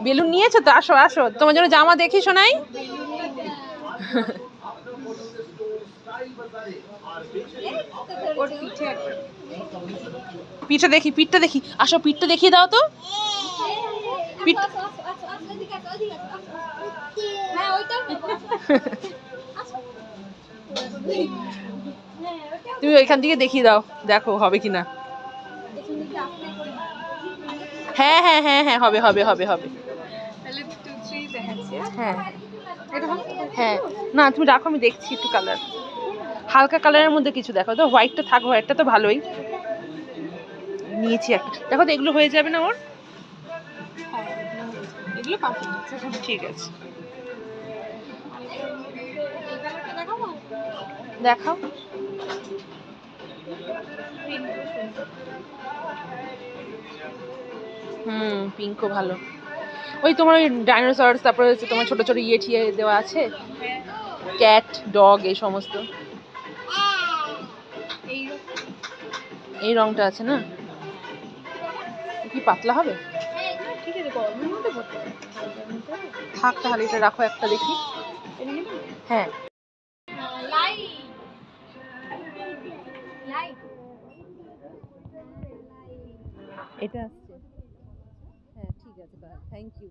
Balloon নিয়েছো তো? আসো আসো, তোমার জন্য জামা দেখি শোনাই। পিঠটা দেখি, পিঠটা দেখি, আসো পিঠটা দেখিয়ে দাও তো। পিঠ তুমি ওইখান থেকে দেখিয়ে দাও, দেখো হবে কিনা। হ্যাঁ হ্যাঁ হ্যাঁ হ্যাঁ, হবে হবে হবে হবে। হ্যাঁ হ্যাঁ, না তুমি রাখো, আমি দেখছি একটু কালার, হালকা কালারের মধ্যে কিছু দেখো তো। হোয়াইটটা থাক, হোয়াইটটা তো ভালোই। নিয়েছি একটা, দেখো তো এগুলো হয়ে যাবে না ওর? ঠিক আছে, দেখাও। পিঙ্কও ভালো। ওই তোমার ওই ডাইনোসর, তারপরে হচ্ছে তোমার ছোট ছোট ইয়ে টিয়ে দেওয়া আছে, ক্যাট ডগ এই সমস্ত। এই রংটা আছে না, কি পাতলা হবে? থাক তাহলে, এটা রাখো একটা দেখি। হ্যাঁ এটা আসছে, হ্যাঁ ঠিক আছে, থ্যাংক ইউ।